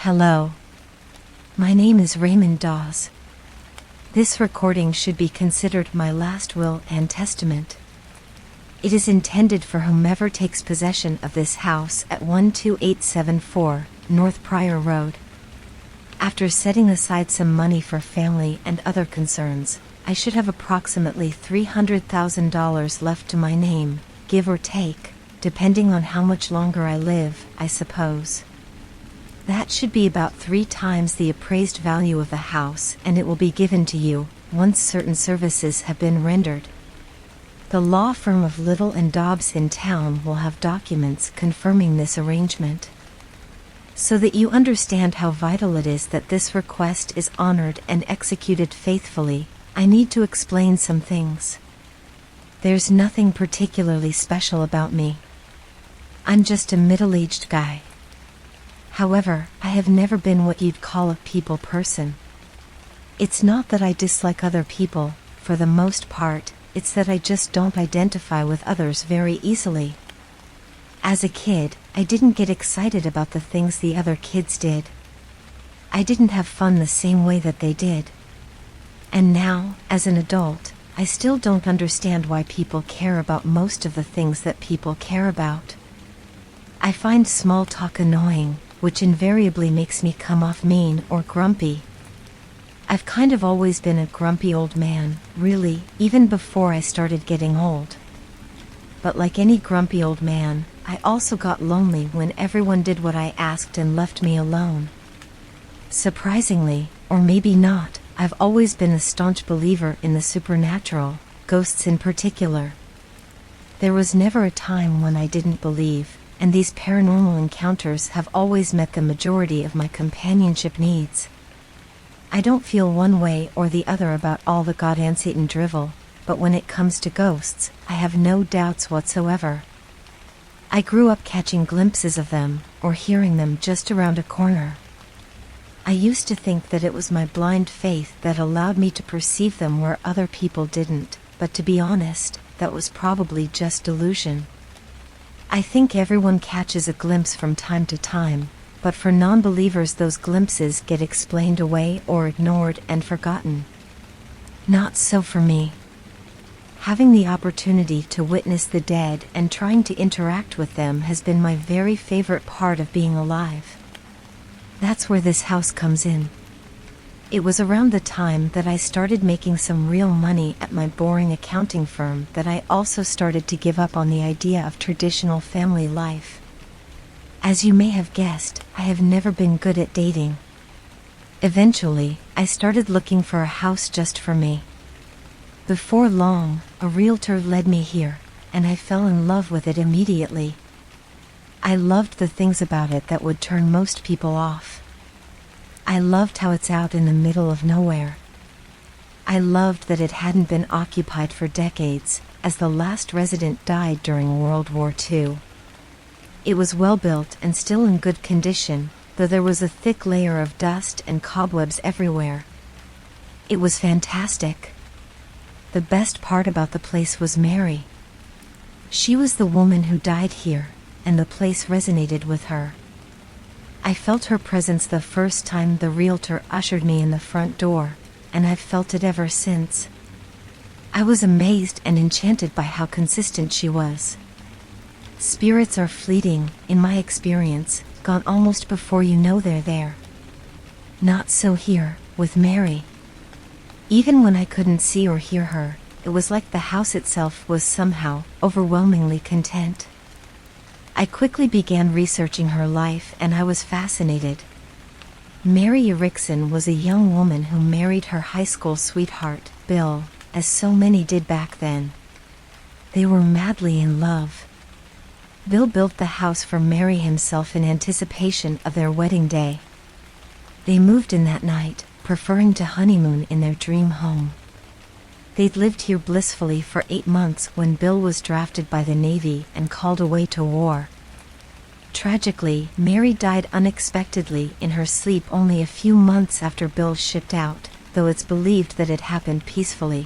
Hello. My name is Raymond'S. This recording should be considered my last will and testament. It is intended for whomever takes possession of this house at 12874 North Pryor Road. After setting aside some money for family and other concerns, I should have approximately $300,000 left to my name, give or take, depending on how much longer I live, I suppose. That should be about 3 times the appraised value of the house, and it will be given to you once certain services have been rendered. The law firm of Little & Dobbs in town will have documents confirming this arrangement. So that you understand how vital it is that this request is honored and executed faithfully, I need to explain some things. There's nothing particularly special about me. I'm just a middle-aged guy. However, I have never been what you'd call a people person. It's not that I dislike other people, for the most part, it's that I just don't identify with others very easily. As a kid, I didn't get excited about the things the other kids did. I didn't have fun the same way that they did. And now, as an adult, I still don't understand why people care about most of the things that people care about. I find small talk annoying, which invariably makes me come off mean or grumpy. I've kind of always been a grumpy old man, really, even before I started getting old. But like any grumpy old man, I also got lonely when everyone did what I asked and left me alone. Surprisingly, or maybe not, I've always been a staunch believer in the supernatural, ghosts in particular. There was never a time when I didn't believe, and these paranormal encounters have always met the majority of my companionship needs. I don't feel one way or the other about all the God and Satan drivel, but when it comes to ghosts, I have no doubts whatsoever. I grew up catching glimpses of them, or hearing them just around a corner. I used to think that it was my blind faith that allowed me to perceive them where other people didn't, but to be honest, that was probably just delusion. I think everyone catches a glimpse from time to time, but for non-believers those glimpses get explained away or ignored and forgotten. Not so for me. Having the opportunity to witness the dead and trying to interact with them has been my very favorite part of being alive. That's where this house comes in. It was around the time that I started making some real money at my boring accounting firm that I also started to give up on the idea of traditional family life. As you may have guessed, I have never been good at dating. Eventually, I started looking for a house just for me. Before long, a realtor led me here, and I fell in love with it immediately. I loved the things about it that would turn most people off. I loved how it's out in the middle of nowhere. I loved that it hadn't been occupied for decades, as the last resident died during World War II. It was well built and still in good condition, though there was a thick layer of dust and cobwebs everywhere. It was fantastic. The best part about the place was Mary. She was the woman who died here, and the place resonated with her. I felt her presence the first time the realtor ushered me in the front door, and I've felt it ever since. I was amazed and enchanted by how consistent she was. Spirits are fleeting, in my experience, gone almost before you know they're there. Not so here, with Mary. Even when I couldn't see or hear her, it was like the house itself was somehow overwhelmingly content. I quickly began researching her life and I was fascinated. Mary Erickson was a young woman who married her high school sweetheart, Bill, as so many did back then. They were madly in love. Bill built the house for Mary himself in anticipation of their wedding day. They moved in that night, preferring to honeymoon in their dream home. They'd lived here blissfully for 8 months when Bill was drafted by the Navy and called away to war. Tragically, Mary died unexpectedly in her sleep only a few months after Bill shipped out, though it's believed that it happened peacefully.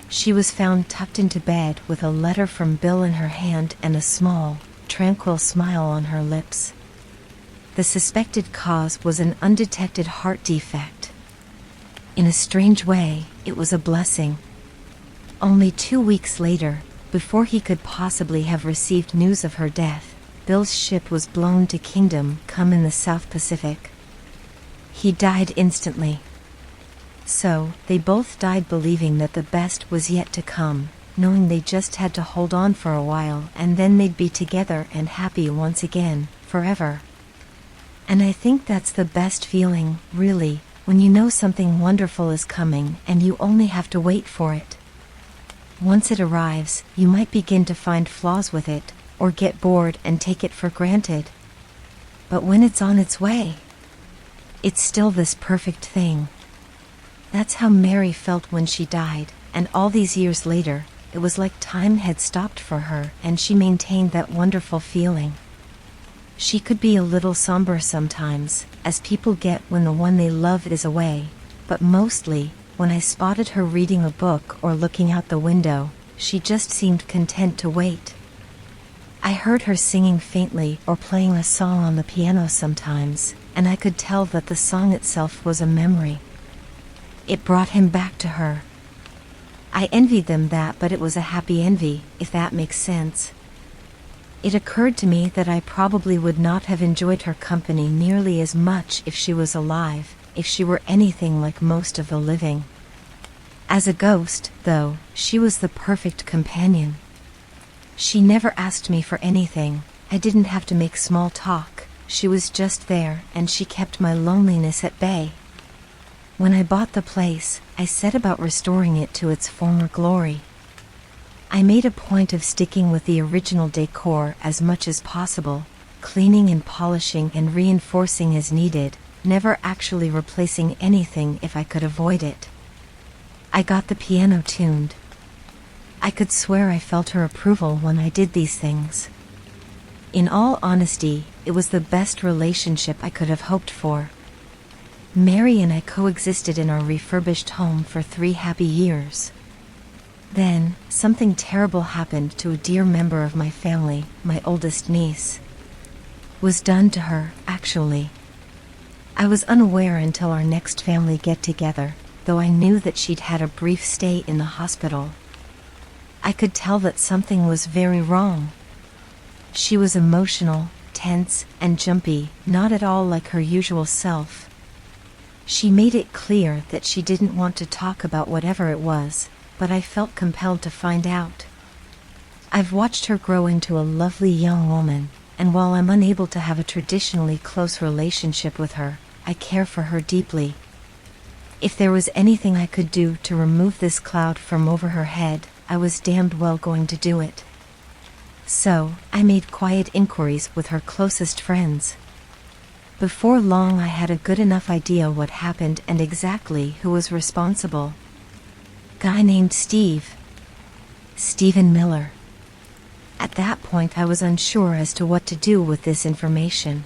She was found tucked into bed with a letter from Bill in her hand and a small, tranquil smile on her lips. The suspected cause was an undetected heart defect. In a strange way, it was a blessing. Only 2 weeks later, before he could possibly have received news of her death, Bill's ship was blown to Kingdom Come in the South Pacific. He died instantly. So, they both died believing that the best was yet to come, knowing they just had to hold on for a while and then they'd be together and happy once again, forever. And I think that's the best feeling, really, when you know something wonderful is coming and you only have to wait for it. Once it arrives, you might begin to find flaws with it, or get bored and take it for granted. But when it's on its way, it's still this perfect thing. That's how Mary felt when she died, and all these years later, it was like time had stopped for her and she maintained that wonderful feeling. She could be a little somber sometimes, as people get when the one they love is away, but mostly, when I spotted her reading a book or looking out the window, she just seemed content to wait. I heard her singing faintly or playing a song on the piano sometimes, and I could tell that the song itself was a memory. It brought him back to her. I envied them that, but it was a happy envy, if that makes sense. It occurred to me that I probably would not have enjoyed her company nearly as much if she was alive, if she were anything like most of the living. As a ghost, though, she was the perfect companion. She never asked me for anything, I didn't have to make small talk, she was just there and she kept my loneliness at bay. When I bought the place, I set about restoring it to its former glory. I made a point of sticking with the original decor as much as possible, cleaning and polishing and reinforcing as needed, never actually replacing anything if I could avoid it. I got the piano tuned. I could swear I felt her approval when I did these things. In all honesty, it was the best relationship I could have hoped for. Mary and I coexisted in our refurbished home for 3 happy years. Then, something terrible happened to a dear member of my family, my oldest niece. Was done to her, actually. I was unaware until our next family get-together, though I knew that she'd had a brief stay in the hospital. I could tell that something was very wrong. She was emotional, tense, and jumpy, not at all like her usual self. She made it clear that she didn't want to talk about whatever it was, but I felt compelled to find out. I've watched her grow into a lovely young woman, and while I'm unable to have a traditionally close relationship with her, I care for her deeply. If there was anything I could do to remove this cloud from over her head, I was damned well going to do it. So, I made quiet inquiries with her closest friends. Before long I had a good enough idea what happened and exactly who was responsible. Guy named Steve. Stephen Miller. At that point I was unsure as to what to do with this information.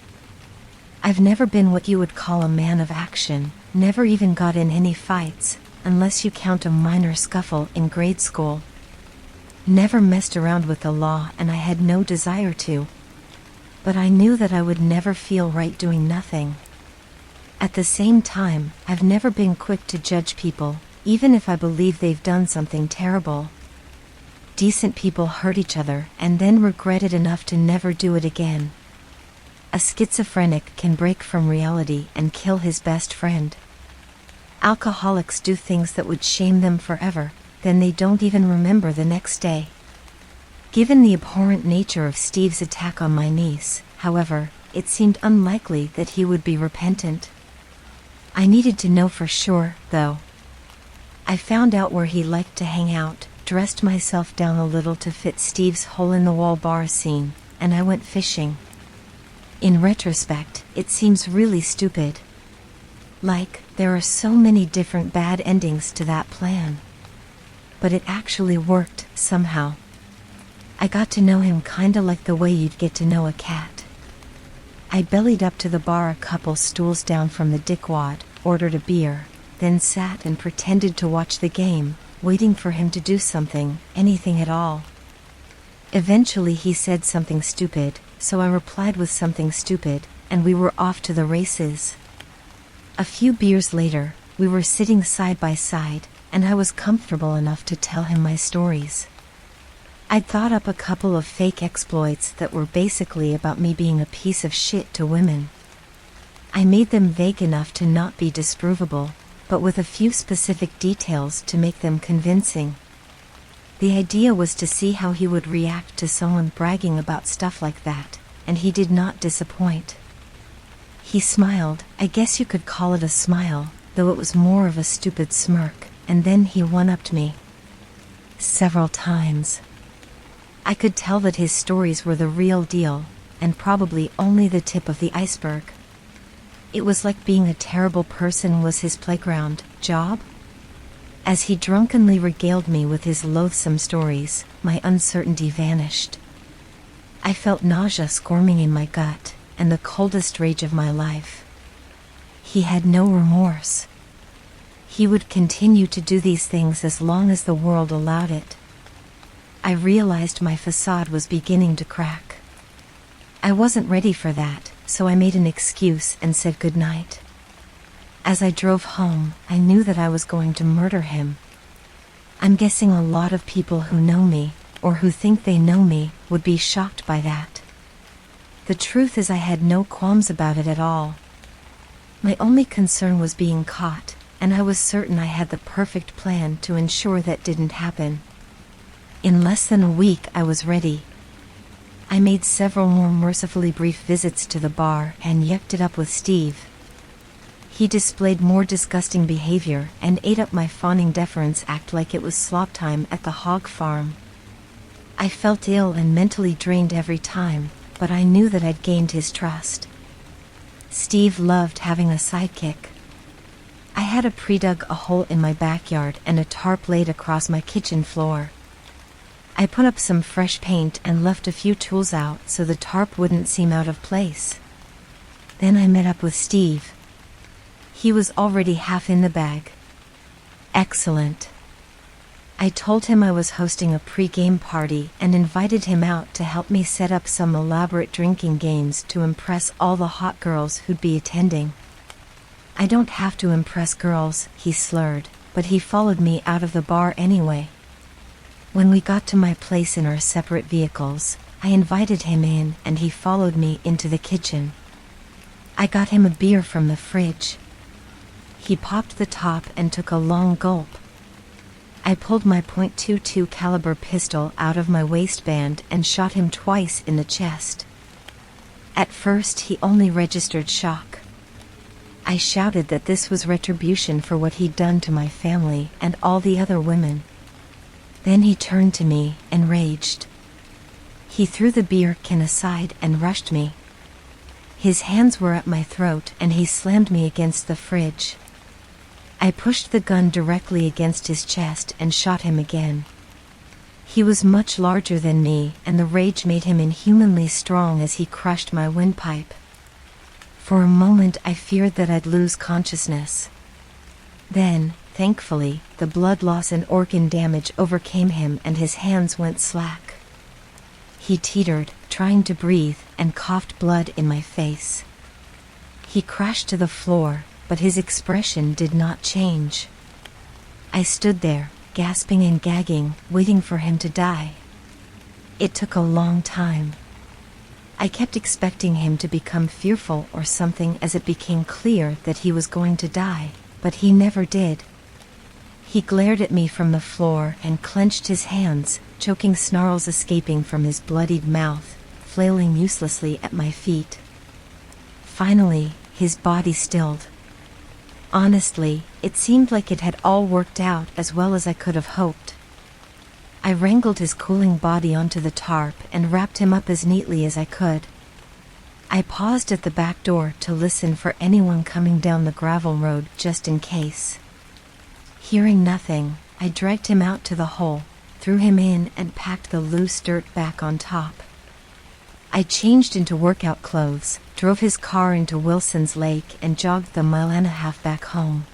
I've never been what you would call a man of action, never even got in any fights, unless you count a minor scuffle in grade school. Never messed around with the law and I had no desire to. But I knew that I would never feel right doing nothing. At the same time, I've never been quick to judge people, even if I believe they've done something terrible. Decent people hurt each other and then regret it enough to never do it again. A schizophrenic can break from reality and kill his best friend. Alcoholics do things that would shame them forever, then they don't even remember the next day. Given the abhorrent nature of Steve's attack on my niece, however, it seemed unlikely that he would be repentant. I needed to know for sure, though. I found out where he liked to hang out, dressed myself down a little to fit Steve's hole-in-the-wall bar scene, and I went fishing. In retrospect, it seems really stupid. Like, there are so many different bad endings to that plan. But it actually worked, somehow. I got to know him kinda like the way you'd get to know a cat. I bellied up to the bar a couple stools down from the dickwad, ordered a beer, then sat and pretended to watch the game, waiting for him to do something, anything at all. Eventually he said something stupid, so I replied with something stupid, and we were off to the races. A few beers later, we were sitting side by side, and I was comfortable enough to tell him my stories. I'd thought up a couple of fake exploits that were basically about me being a piece of shit to women. I made them vague enough to not be disprovable, but with a few specific details to make them convincing. The idea was to see how he would react to someone bragging about stuff like that, and he did not disappoint. He smiled, I guess you could call it a smile, though it was more of a stupid smirk, and then he one-upped me. Several times. I could tell that his stories were the real deal, and probably only the tip of the iceberg. It was like being a terrible person was his playground job. As he drunkenly regaled me with his loathsome stories, my uncertainty vanished. I felt nausea squirming in my gut, and the coldest rage of my life. He had no remorse. He would continue to do these things as long as the world allowed it. I realized my facade was beginning to crack. I wasn't ready for that, so I made an excuse and said goodnight. As I drove home, I knew that I was going to murder him. I'm guessing a lot of people who know me, or who think they know me, would be shocked by that. The truth is I had no qualms about it at all. My only concern was being caught, and I was certain I had the perfect plan to ensure that didn't happen. In less than a week I was ready. I made several more mercifully brief visits to the bar and yucked it up with Steve. He displayed more disgusting behavior and ate up my fawning deference act like it was slop time at the hog farm. I felt ill and mentally drained every time, but I knew that I'd gained his trust. Steve loved having a sidekick. I had pre-dug a hole in my backyard and a tarp laid across my kitchen floor. I put up some fresh paint and left a few tools out so the tarp wouldn't seem out of place. Then I met up with Steve. He was already half in the bag. Excellent. I told him I was hosting a pre-game party and invited him out to help me set up some elaborate drinking games to impress all the hot girls who'd be attending. I don't have to impress girls, he slurred, but he followed me out of the bar anyway. When we got to my place in our separate vehicles, I invited him in and he followed me into the kitchen. I got him a beer from the fridge. He popped the top and took a long gulp. I pulled my .22 caliber pistol out of my waistband and shot him twice in the chest. At first he only registered shock. I shouted that this was retribution for what he'd done to my family and all the other women. Then he turned to me, enraged. He threw the beer can aside and rushed me. His hands were at my throat and he slammed me against the fridge. I pushed the gun directly against his chest and shot him again. He was much larger than me, and the rage made him inhumanly strong as he crushed my windpipe. For a moment I feared that I'd lose consciousness. Then, thankfully, the blood loss and organ damage overcame him and his hands went slack. He teetered, trying to breathe, and coughed blood in my face. He crashed to the floor, but his expression did not change. I stood there, gasping and gagging, waiting for him to die. It took a long time. I kept expecting him to become fearful or something as it became clear that he was going to die, but he never did. He glared at me from the floor and clenched his hands, choking snarls escaping from his bloodied mouth, flailing uselessly at my feet. Finally, his body stilled. Honestly, it seemed like it had all worked out as well as I could have hoped. I wrangled his cooling body onto the tarp and wrapped him up as neatly as I could. I paused at the back door to listen for anyone coming down the gravel road just in case. Hearing nothing, I dragged him out to the hole, threw him in and packed the loose dirt back on top. I changed into workout clothes, drove his car into Wilson's Lake and jogged the mile-and-a-half back home.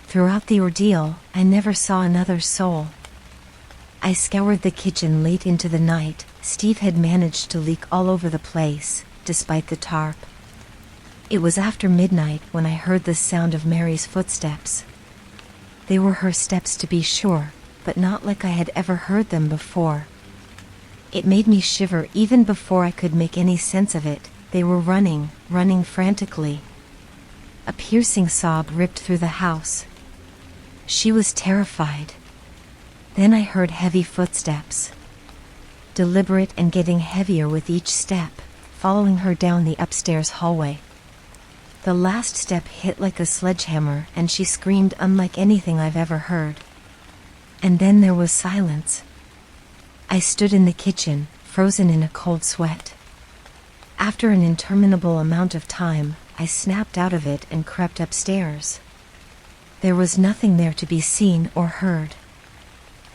Throughout the ordeal, I never saw another soul. I scoured the kitchen late into the night. Steve had managed to leak all over the place, despite the tarp. It was after midnight when I heard the sound of Mary's footsteps. They were her steps, to be sure, but not like I had ever heard them before. It made me shiver even before I could make any sense of it. They were running frantically. A piercing sob ripped through the house. She was terrified. Then I heard heavy footsteps, deliberate and getting heavier with each step, following her down the upstairs hallway. The last step hit like a sledgehammer, and she screamed unlike anything I've ever heard. And then there was silence. I stood in the kitchen, frozen in a cold sweat. After an interminable amount of time, I snapped out of it and crept upstairs. There was nothing there to be seen or heard.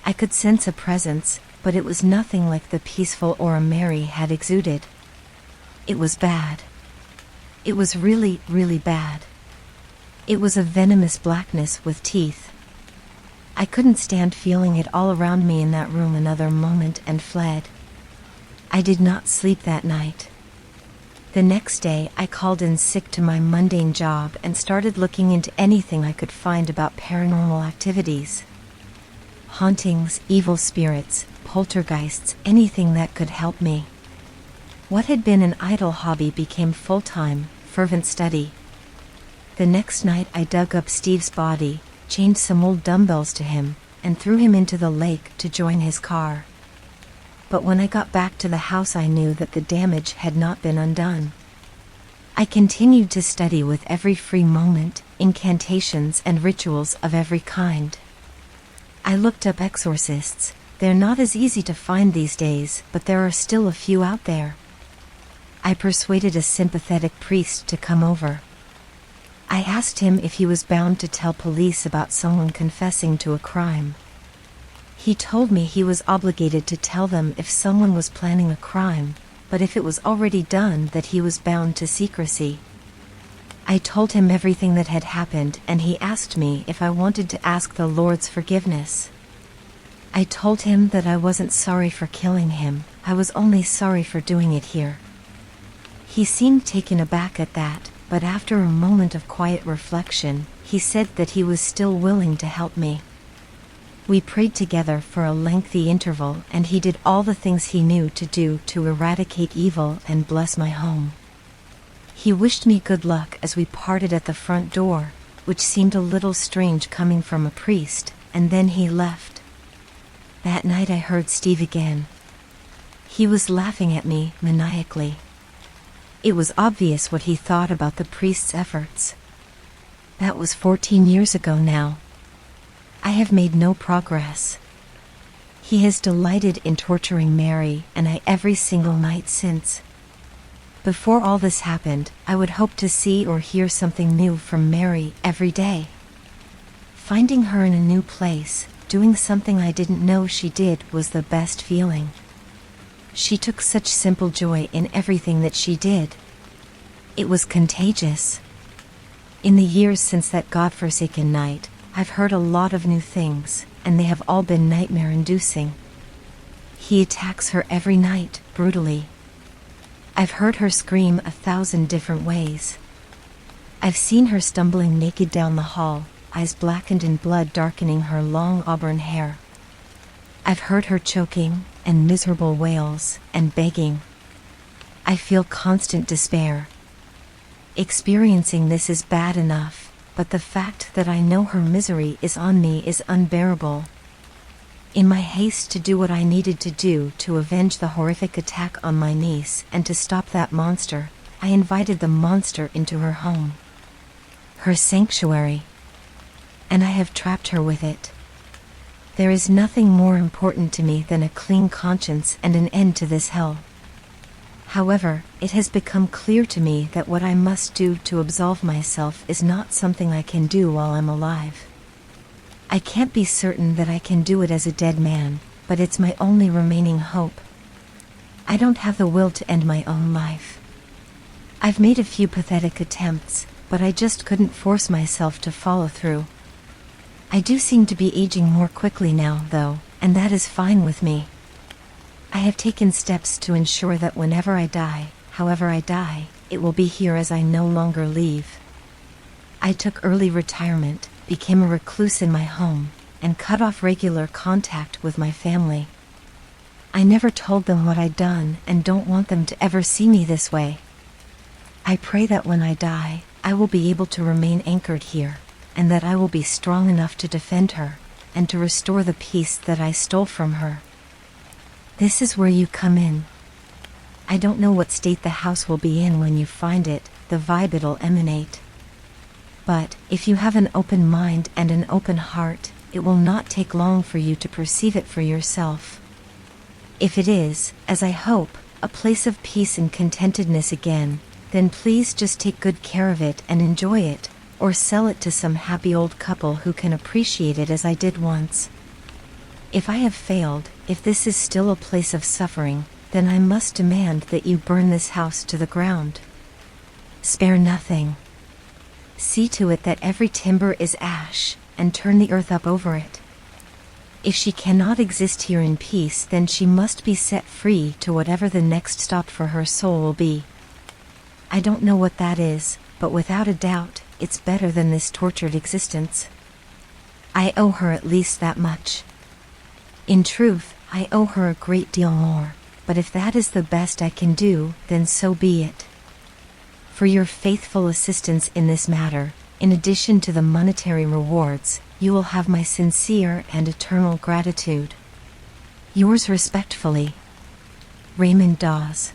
I could sense a presence, but it was nothing like the peaceful aura Mary had exuded. It was bad. It was really, really bad. It was a venomous blackness with teeth. I couldn't stand feeling it all around me in that room another moment and fled. I did not sleep that night. The next day I called in sick to my mundane job and started looking into anything I could find about paranormal activities. Hauntings, evil spirits, poltergeists, anything that could help me. What had been an idle hobby became full-time, fervent study. The next night I dug up Steve's body, chained some old dumbbells to him, and threw him into the lake to join his car. But when I got back to the house I knew that the damage had not been undone. I continued to study with every free moment, incantations and rituals of every kind. I looked up exorcists. They're not as easy to find these days, but there are still a few out there. I persuaded a sympathetic priest to come over. I asked him if he was bound to tell police about someone confessing to a crime. He told me he was obligated to tell them if someone was planning a crime, but if it was already done that he was bound to secrecy. I told him everything that had happened, and he asked me if I wanted to ask the Lord's forgiveness. I told him that I wasn't sorry for killing him, I was only sorry for doing it here. He seemed taken aback at that, but after a moment of quiet reflection, he said that he was still willing to help me. We prayed together for a lengthy interval, and he did all the things he knew to do to eradicate evil and bless my home. He wished me good luck as we parted at the front door, which seemed a little strange coming from a priest, and then he left. That night I heard Steve again. He was laughing at me maniacally. It was obvious what he thought about the priest's efforts. That was 14 years ago now. I have made no progress. He has delighted in torturing Mary and I every single night since. Before all this happened, I would hope to see or hear something new from Mary every day. Finding her in a new place, doing something I didn't know she did, was the best feeling. She took such simple joy in everything that she did. It was contagious. In the years since that godforsaken night, I've heard a lot of new things, and they have all been nightmare-inducing. He attacks her every night, brutally. I've heard her scream 1,000 different ways. I've seen her stumbling naked down the hall, eyes blackened and blood darkening her long auburn hair. I've heard her choking, and miserable wails, and begging. I feel constant despair. Experiencing this is bad enough, but the fact that I know her misery is on me is unbearable. In my haste to do what I needed to do to avenge the horrific attack on my niece and to stop that monster, I invited the monster into her home. Her sanctuary. And I have trapped her with it. There is nothing more important to me than a clean conscience and an end to this hell. However, it has become clear to me that what I must do to absolve myself is not something I can do while I'm alive. I can't be certain that I can do it as a dead man, but it's my only remaining hope. I don't have the will to end my own life. I've made a few pathetic attempts, but I just couldn't force myself to follow through. I do seem to be aging more quickly now, though, and that is fine with me. I have taken steps to ensure that whenever I die, however I die, it will be here as I no longer leave. I took early retirement, became a recluse in my home, and cut off regular contact with my family. I never told them what I'd done and don't want them to ever see me this way. I pray that when I die, I will be able to remain anchored here, and that I will be strong enough to defend her, and to restore the peace that I stole from her. This is where you come in. I don't know what state the house will be in when you find it, the vibe it'll emanate. But, if you have an open mind and an open heart, it will not take long for you to perceive it for yourself. If it is, as I hope, a place of peace and contentedness again, then please just take good care of it and enjoy it, or sell it to some happy old couple who can appreciate it as I did once. If I have failed, if this is still a place of suffering, then I must demand that you burn this house to the ground. Spare nothing. See to it that every timber is ash, and turn the earth up over it. If she cannot exist here in peace, then she must be set free to whatever the next stop for her soul will be. I don't know what that is, but without a doubt, it's better than this tortured existence. I owe her at least that much. In truth, I owe her a great deal more, but if that is the best I can do, then so be it. For your faithful assistance in this matter, in addition to the monetary rewards, you will have my sincere and eternal gratitude. Yours respectfully, Raymond'S.